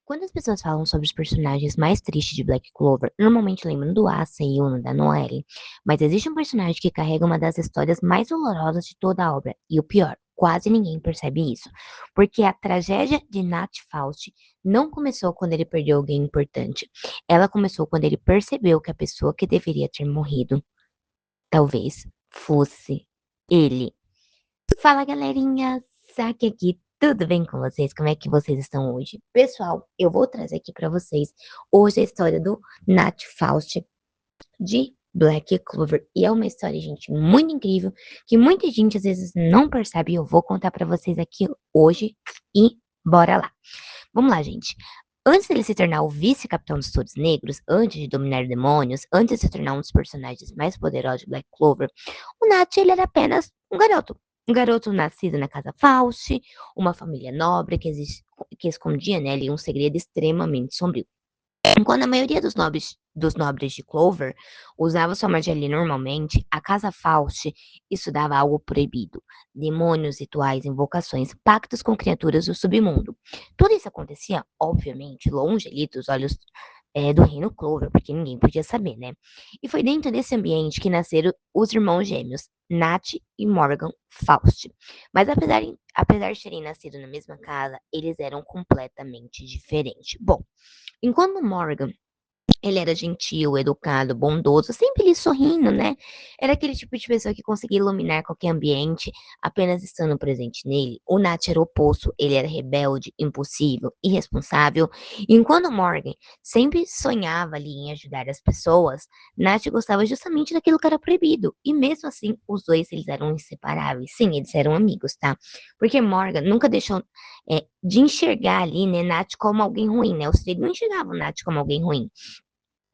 Quando as pessoas falam sobre os personagens mais tristes de Black Clover, normalmente lembram do Asa e Una da Noelle. Mas existe um personagem que carrega uma das histórias mais dolorosas de toda a obra. E o pior, quase ninguém percebe isso. Porque a tragédia de Nat Faust não começou quando ele perdeu alguém importante. Ela começou quando ele percebeu que a pessoa que deveria ter morrido, talvez, fosse ele. Fala, galerinha! Saque aqui, tudo bem com vocês? Como é que vocês estão hoje? Pessoal, eu vou trazer aqui pra vocês hoje a história do Nat Faust de Black Clover. E é uma história, gente, muito incrível, que muita gente às vezes não percebe. E eu vou contar pra vocês aqui hoje e bora lá. Vamos lá, gente. Antes dele se tornar o vice-capitão dos Todos Negros, antes de dominar demônios, antes de se tornar um dos personagens mais poderosos de Black Clover, o Nat ele era apenas um garoto. Um garoto nascido na casa Faust, uma família nobre que escondia nele um segredo extremamente sombrio. Enquanto a maioria dos nobres de Clover usava sua magia ali normalmente, a Casa Faust estudava algo proibido: demônios, rituais, invocações, pactos com criaturas do submundo. Tudo isso acontecia, obviamente, longe ali dos olhos do reino Clover, porque ninguém podia saber, né? E foi dentro desse ambiente que nasceram os irmãos gêmeos, Nat e Morgan Faust. Mas apesar de terem nascido na mesma casa, eles eram completamente diferentes. Bom, enquanto Morgan, ele era gentil, educado, bondoso, sempre ali sorrindo, né? Era aquele tipo de pessoa que conseguia iluminar qualquer ambiente apenas estando presente nele. O Nat era o oposto, ele era rebelde, impulsivo, irresponsável. E enquanto Morgan sempre sonhava ali em ajudar as pessoas, Nat gostava justamente daquilo que era proibido. E mesmo assim, os dois eles eram inseparáveis. Sim, eles eram amigos, tá? Porque Morgan nunca deixou de enxergar ali, né, Nat como alguém ruim, né? Ou seja, ele não enxergava o Nat como alguém ruim.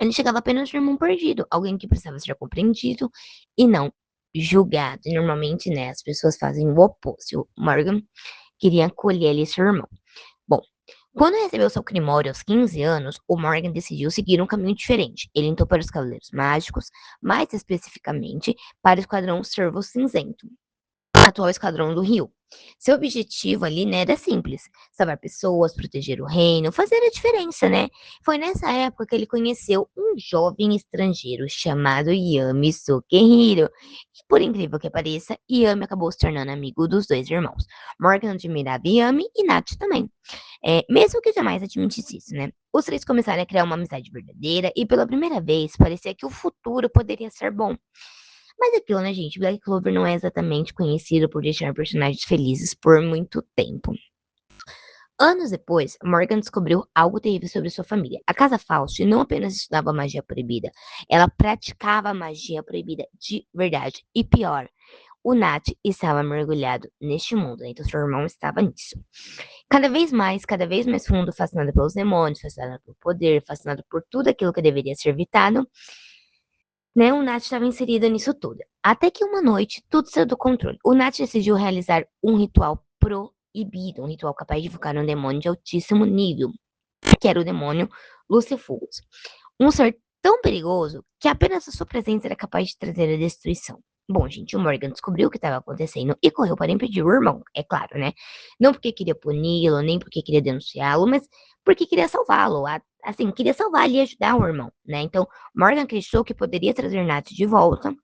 Ele chegava apenas de um irmão perdido, alguém que precisava ser compreendido e não julgado. E normalmente, né, as pessoas fazem o oposto. O Morgan queria acolher ali seu irmão. Bom, quando recebeu seu Grimório aos 15 anos, o Morgan decidiu seguir um caminho diferente. Ele entrou para os Cavaleiros Mágicos, mais especificamente para o Esquadrão Cervo Cinzento, atual Esquadrão do Rio. Seu objetivo ali, né, era simples: salvar pessoas, proteger o reino, fazer a diferença, né? Foi nessa época que ele conheceu um jovem estrangeiro chamado Yami Sukehiro. E por incrível que pareça, Yami acabou se tornando amigo dos dois irmãos. Morgan admirava Yami e Nath também. Mesmo que jamais admitisse isso, né? Os três começaram a criar uma amizade verdadeira e pela primeira vez parecia que o futuro poderia ser bom. Mas aquilo, né, gente? Black Clover não é exatamente conhecido por deixar personagens felizes por muito tempo. Anos depois, Morgan descobriu algo terrível sobre sua família. A Casa Faust não apenas estudava magia proibida, ela praticava magia proibida de verdade. E pior, o Nat estava mergulhado neste mundo, né? Então seu irmão estava nisso. Cada vez mais fundo, fascinado pelos demônios, fascinado pelo poder, fascinado por tudo aquilo que deveria ser evitado, né, o Nath estava inserido nisso tudo. Até que uma noite, tudo saiu do controle. O Nath decidiu realizar um ritual proibido, um ritual capaz de invocar um demônio de altíssimo nível, que era o demônio Lucifugos. Um ser tão perigoso que apenas a sua presença era capaz de trazer a destruição. Bom, gente, o Morgan descobriu o que estava acontecendo e correu para impedir o irmão, é claro, né? Não porque queria puni-lo, nem porque queria denunciá-lo, mas porque queria salvá-lo. Assim, queria salvar e ajudar o irmão, né? Então, Morgan acreditou que poderia trazer Nat de volta,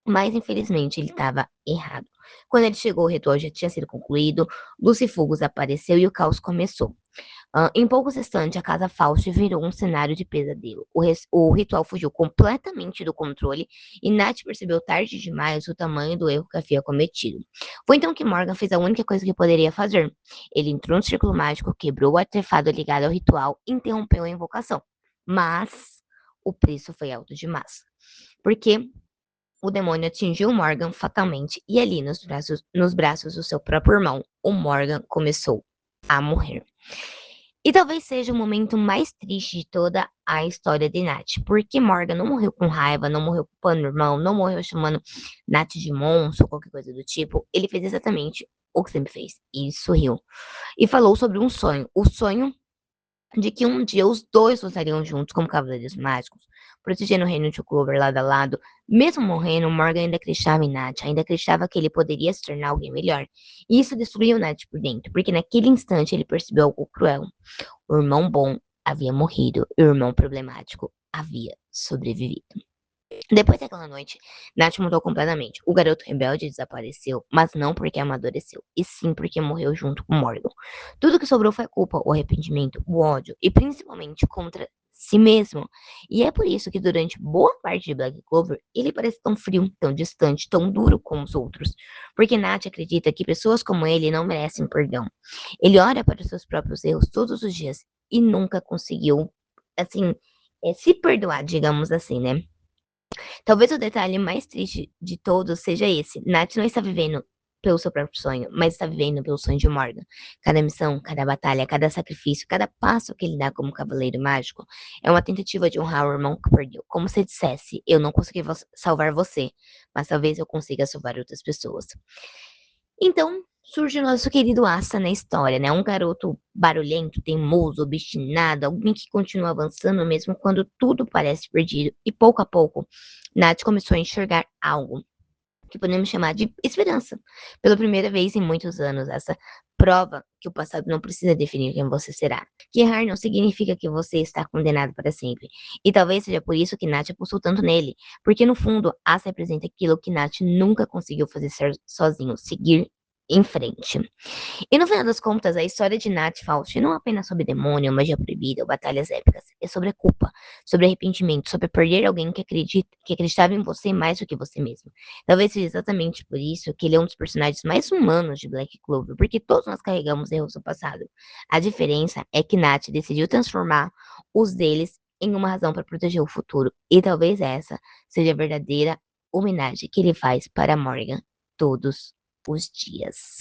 mas infelizmente ele estava errado. Quando ele chegou, o ritual já tinha sido concluído, Lucifugos apareceu e o caos começou. Em poucos instantes, a casa Faust virou um cenário de pesadelo. O ritual fugiu completamente do controle e Nat percebeu tarde demais o tamanho do erro que havia cometido. Foi então que Morgan fez a única coisa que poderia fazer. Ele entrou no círculo mágico, quebrou o artefato ligado ao ritual e interrompeu a invocação. Mas o preço foi alto demais. Porque o demônio atingiu Morgan fatalmente e ali nos braços do seu próprio irmão, o Morgan começou a morrer. E talvez seja o momento mais triste de toda a história de Nath, porque Morgan não morreu com raiva, não morreu culpando o irmão, não morreu chamando Nath de monstro ou qualquer coisa do tipo. Ele fez exatamente o que sempre fez, e sorriu. E falou sobre um sonho, o sonho de que um dia os dois lutariam juntos como Cavaleiros Mágicos, protegendo o reino de Clover lado a lado. Mesmo morrendo, Morgan ainda acreditava em Nat, ainda acreditava que ele poderia se tornar alguém melhor. E isso destruiu Nat por dentro, porque naquele instante ele percebeu algo cruel. O irmão bom havia morrido, e o irmão problemático havia sobrevivido. Depois daquela noite, Nath mudou completamente. O garoto rebelde desapareceu, mas não porque amadureceu, e sim porque morreu junto com Morgan. Tudo que sobrou foi a culpa, o arrependimento, o ódio, e principalmente contra si mesmo. E é por isso que durante boa parte de Black Clover, ele parece tão frio, tão distante, tão duro como os outros. Porque Nath acredita que pessoas como ele não merecem perdão. Ele olha para os seus próprios erros todos os dias e nunca conseguiu, assim, se perdoar, digamos assim, né? Talvez o detalhe mais triste de todos seja esse: Nath não está vivendo pelo seu próprio sonho, mas está vivendo pelo sonho de Morgan. Cada missão, cada batalha, cada sacrifício, cada passo que ele dá como cavaleiro mágico é uma tentativa de honrar o irmão que perdeu. Como se dissesse: eu não consegui salvar você, mas talvez eu consiga salvar outras pessoas. Então, surge o nosso querido Asa na história, né? Um garoto barulhento, teimoso, obstinado, alguém que continua avançando mesmo quando tudo parece perdido. E pouco a pouco, Nath começou a enxergar algo que podemos chamar de esperança. Pela primeira vez em muitos anos, essa prova que o passado não precisa definir quem você será. Que errar não significa que você está condenado para sempre. E talvez seja por isso que Nath apostou tanto nele. Porque no fundo, Asa representa aquilo que Nath nunca conseguiu fazer sozinho, seguir em frente. E no final das contas, a história de Nath Faust não é apenas sobre demônio, magia proibida ou batalhas épicas. É sobre a culpa, sobre arrependimento, sobre perder alguém que acreditava em você mais do que você mesmo. Talvez seja exatamente por isso que ele é um dos personagens mais humanos de Black Clover, porque todos nós carregamos erros do passado. A diferença é que Nath decidiu transformar os deles em uma razão para proteger o futuro. E talvez essa seja a verdadeira homenagem que ele faz para Morgan todos os dias.